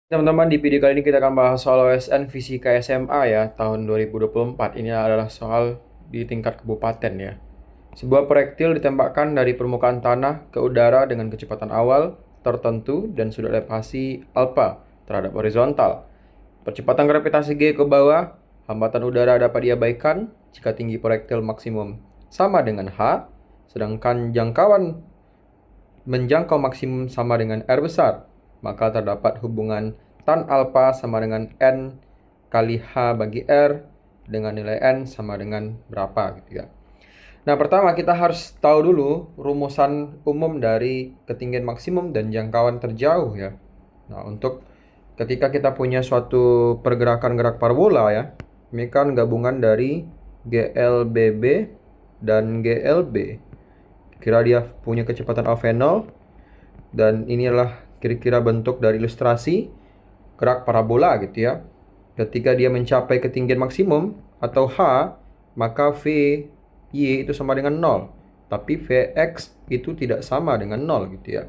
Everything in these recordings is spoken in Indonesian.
Teman-teman, di video kali ini kita akan bahas soal OSN Fisika SMA ya, tahun 2024. Ini adalah soal di tingkat kabupaten ya. Sebuah proyektil ditembakkan dari permukaan tanah ke udara dengan kecepatan awal tertentu dan sudut elevasi alfa terhadap horizontal. Percepatan gravitasi G ke bawah, hambatan udara dapat diabaikan jika tinggi proyektil maksimum sama dengan H, sedangkan jangkauan menjangkau maksimum sama dengan R besar, maka terdapat hubungan tan alfa sama dengan N kali H bagi R dengan nilai N sama dengan berapa gitu ya. Nah, pertama kita harus tahu dulu rumusan umum dari ketinggian maksimum dan jangkauan terjauh ya. Nah, untuk ketika kita punya suatu pergerakan gerak parabola ya, ini kan gabungan dari GLBB dan GLB. Kira dia punya kecepatan alfa 0 dan inilah kira-kira bentuk dari ilustrasi gerak parabola gitu ya. Ketika dia mencapai ketinggian maksimum atau H, maka Vy itu sama dengan 0. Tapi Vx itu tidak sama dengan 0 gitu ya.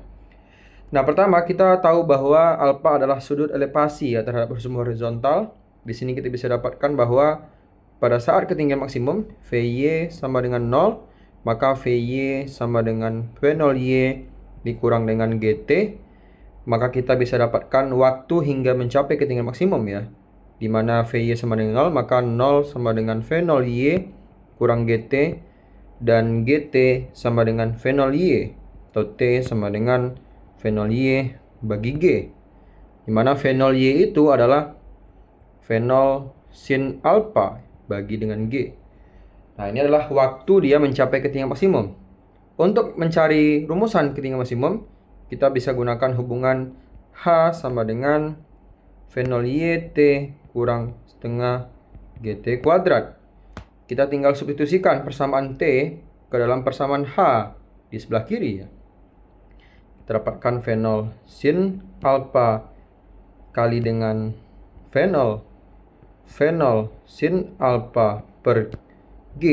Nah, pertama kita tahu bahwa alfa adalah sudut elevasi ya terhadap sumber horizontal. Di sini kita bisa dapatkan bahwa pada saat ketinggian maksimum Vy sama dengan 0, maka Vy sama dengan V0y dikurang dengan GT, maka kita bisa dapatkan waktu hingga mencapai ketinggian maksimum ya. Di mana Vy sama dengan 0, maka 0 sama dengan V0y kurang GT, dan GT sama dengan V0y, atau T sama dengan V0y bagi G. Di mana V0y itu adalah V0 sin alpha bagi dengan G. Nah, ini adalah waktu dia mencapai ketinggian maksimum. Untuk mencari rumusan ketinggian maksimum, kita bisa gunakan hubungan H sama dengan V0YT kurang setengah GT kuadrat. Kita tinggal substitusikan persamaan T ke dalam persamaan H di sebelah kiri ya. Kita dapatkan V0 sin alpha kali dengan V0 sin alpha per G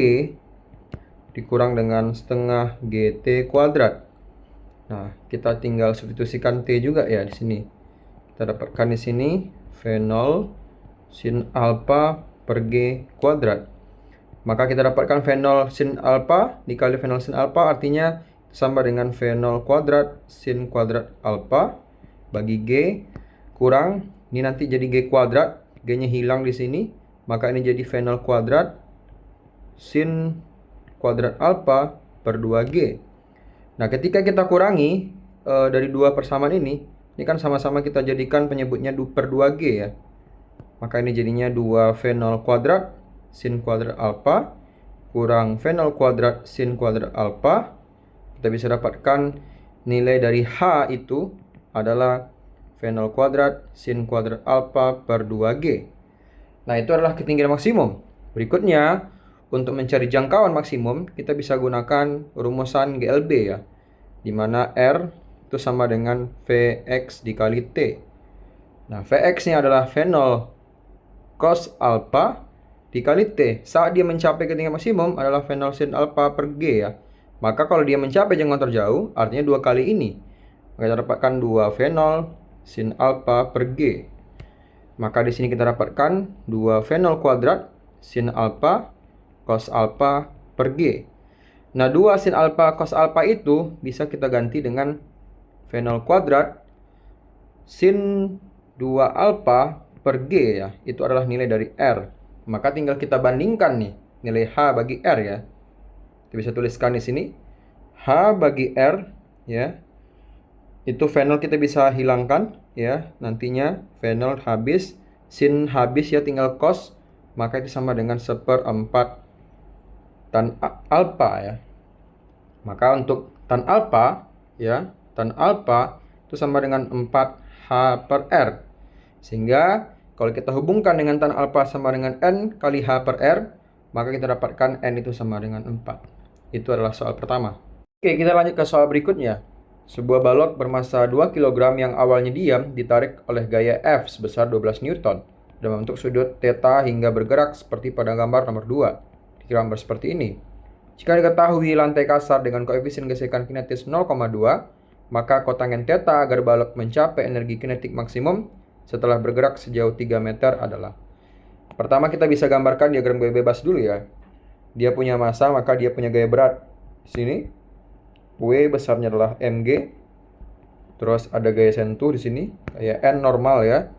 dikurang dengan setengah GT kuadrat. Nah, kita tinggal substitusikan T juga ya di sini. Kita dapatkan di sini V0 sin alpha per G kuadrat. Maka kita dapatkan V0 sin alpha dikali V0 sin alpha artinya sama dengan V0 kuadrat sin kuadrat alpha bagi G kurang, ini nanti jadi G kuadrat, G-nya hilang di sini, maka ini jadi V0 kuadrat sin kuadrat alfa per 2G. Nah, ketika kita kurangi dari dua persamaan ini kan sama-sama kita jadikan penyebutnya per 2G ya. Maka ini jadinya 2V0 kuadrat sin kuadrat alfa kurang V0 kuadrat sin kuadrat alfa. Kita bisa dapatkan nilai dari H itu adalah V0 kuadrat sin kuadrat alfa per 2G. Nah, itu adalah ketinggian maksimum. Berikutnya, untuk mencari jangkauan maksimum, kita bisa gunakan rumusan GLB ya, di mana R itu sama dengan Vx dikali T. Nah, Vx-nya adalah V0 cos alpha dikali T. Saat dia mencapai ketinggian maksimum adalah V0 sin alpha per G ya. Maka kalau dia mencapai jangkauan terjauh, artinya dua kali ini. Maka kita dapatkan 2V0 sin alpha per G. Maka di sini kita dapatkan 2V0 kuadrat sin alpha cos alpha per G. Nah, 2 sin alpha cos alpha itu bisa kita ganti dengan V0 kuadrat sin 2 alpha per G ya. Itu adalah nilai dari R. Maka tinggal kita bandingkan nih nilai H bagi R ya. Kita bisa tuliskan di sini H bagi R ya. Itu V0 kita bisa hilangkan ya. Nantinya V0 habis, sin habis ya, tinggal cos. Maka itu sama dengan 1/4 tan alpha ya. Maka untuk tan alpha ya, tan alpha itu sama dengan 4H per R. Sehingga kalau kita hubungkan dengan tan alpha sama dengan N kali H per R, maka kita dapatkan N itu sama dengan 4. Itu adalah soal pertama. Oke, kita lanjut ke soal berikutnya. Sebuah balok bermassa 2 kg yang awalnya diam ditarik oleh gaya F sebesar 12 Newton dan membentuk sudut theta hingga bergerak seperti pada gambar nomor 2. Gambar seperti ini. Jika diketahui lantai kasar dengan koefisien gesekan kinetis 0,2, maka kotangen theta agar balok mencapai energi kinetik maksimum setelah bergerak sejauh 3 meter adalah. Pertama kita bisa gambarkan diagram gaya bebas dulu ya. Dia punya massa, maka dia punya gaya berat. Di sini W besarnya adalah mg. Terus ada gaya sentuh di sini, gaya N normal ya.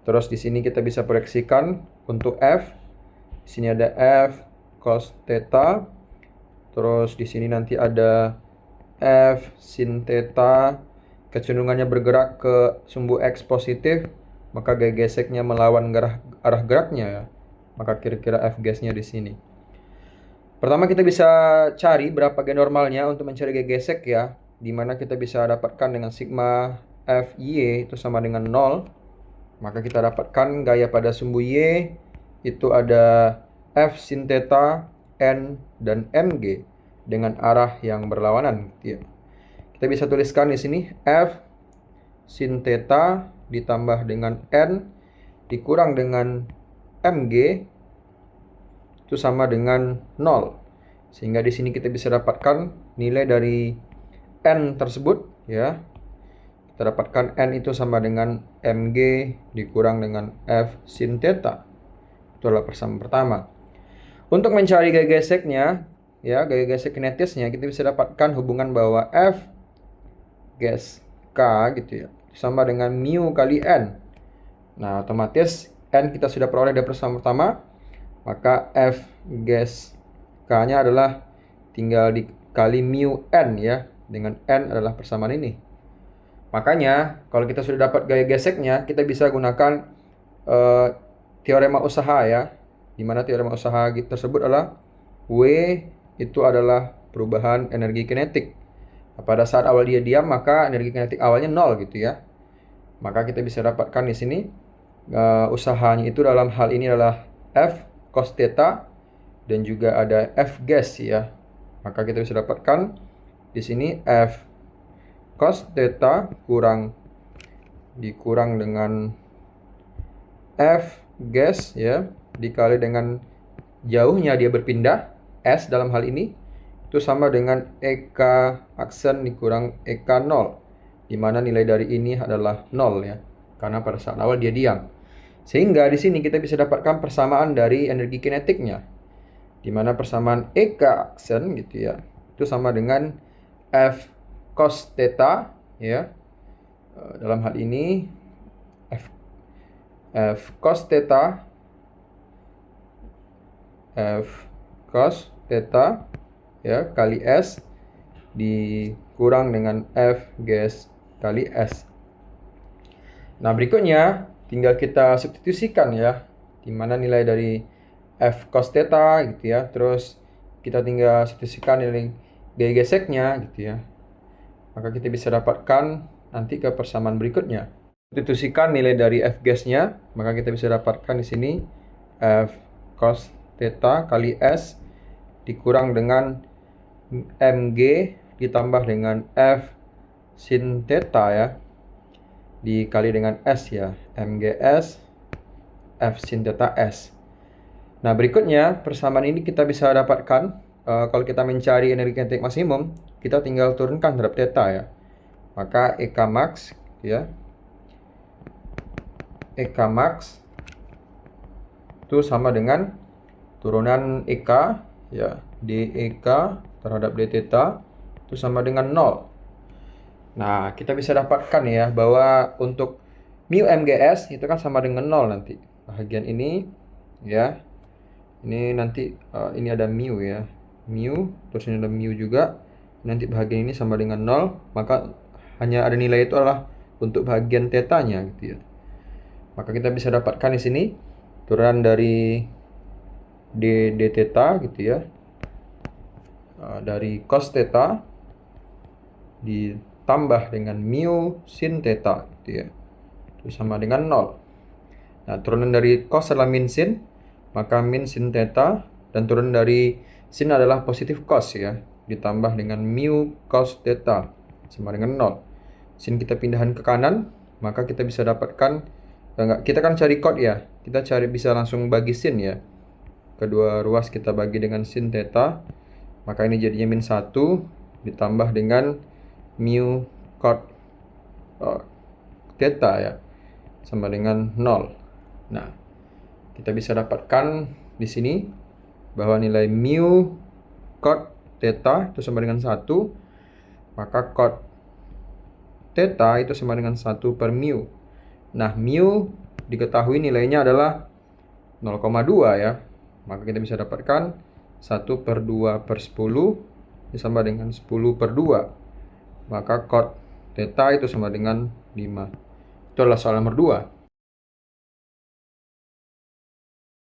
Terus di sini kita bisa proyeksikan untuk F. Di sini ada F cos theta. Terus di sini nanti ada F sin theta. Kecenderungannya bergerak ke sumbu X positif, maka gaya geseknya melawan arah geraknya ya. Maka kira-kira F gasnya di sini. Pertama kita bisa cari berapa gaya normalnya untuk mencari gaya gesek ya. Dimana kita bisa dapatkan dengan sigma Fy itu sama dengan 0. Maka kita dapatkan gaya pada sumbu Y itu ada F sin theta, N, dan Mg dengan arah yang berlawanan gitu ya. Kita bisa tuliskan di sini F sin theta ditambah dengan N dikurang dengan Mg itu sama dengan 0. Sehingga di sini kita bisa dapatkan nilai dari N tersebut ya. Kita dapatkan N itu sama dengan Mg dikurang dengan F sin theta. Itu adalah persamaan pertama. Untuk mencari gaya geseknya ya, gaya gesek kinetisnya, kita bisa dapatkan hubungan bahwa F gas K gitu ya sama dengan mu kali N. Nah, otomatis N kita sudah peroleh dari persamaan pertama, maka F gas K-nya adalah tinggal dikali mu N ya, dengan N adalah persamaan ini. Makanya kalau kita sudah dapat gaya geseknya, kita bisa gunakan teorema usaha ya, dimana teorema usaha tersebut adalah W itu adalah perubahan energi kinetik. Pada saat awal dia diam, maka energi kinetik awalnya 0 gitu ya. Maka kita bisa dapatkan di sini usahanya itu dalam hal ini adalah F cos theta dan juga ada F gas ya. Maka kita bisa dapatkan di sini F cos theta dikurang dengan F gas ya dikali dengan jauhnya dia berpindah S dalam hal ini itu sama dengan EK aksen dikurang EK 0, di mana nilai dari ini adalah 0 ya, karena pada saat awal dia diam. Sehingga di sini kita bisa dapatkan persamaan dari energi kinetiknya, di mana persamaan EK aksen gitu ya, itu sama dengan F cos theta ya. Dalam hal ini F cos theta ya kali S dikurang dengan F gas kali S. Nah, berikutnya tinggal kita substitusikan ya, dimana nilai dari F cos theta gitu ya, terus kita tinggal substitusikan nilai gaya geseknya gitu ya, maka kita bisa dapatkan nanti ke persamaan berikutnya. Substitusikan nilai dari F gasnya, maka kita bisa dapatkan di sini F cos theta kali S dikurang dengan Mg ditambah dengan F sin theta ya, dikali dengan S ya, Mgs F sin theta S. Nah, berikutnya persamaan ini kita bisa dapatkan kalau kita mencari energi kinetik maksimum, kita tinggal turunkan terhadap theta ya. Maka EK max ya, EK max itu sama dengan turunan EK ya, dEK terhadap d theta itu sama dengan 0. Nah, kita bisa dapatkan ya bahwa untuk mu mgs itu kan sama dengan 0 nanti. Bagian ini ya. Ini nanti ini ada mu ya. Mu, terus ini ada mu juga. Nanti bagian ini sama dengan 0, maka hanya ada nilai itu adalah untuk bagian tetanya gitu ya. Maka kita bisa dapatkan di sini turunan dari d theta gitu ya. Dari cos theta ditambah dengan mu sin theta gitu ya, itu sama dengan 0. Nah, turunan dari cos adalah min sin, maka min sin theta, dan turunan dari sin adalah positif cos ya, ditambah dengan mu cos theta sama dengan 0. Sin kita pindahkan ke kanan, maka kita bisa dapatkan kita kan cari cos ya, kita bisa langsung bagi sin ya, kedua ruas kita bagi dengan sin theta, maka ini jadinya min 1 ditambah dengan mu cot theta ya, sama dengan 0. Nah, kita bisa dapatkan di sini bahwa nilai mu cot theta itu sama dengan 1, maka cot theta itu sama dengan 1 per mu. Nah, mu diketahui nilainya adalah 0,2 ya. Maka kita bisa dapatkan 1 per 2 per 10 sama dengan 10 per 2. Maka cot theta itu sama dengan 5. Itu adalah soal nomor 2.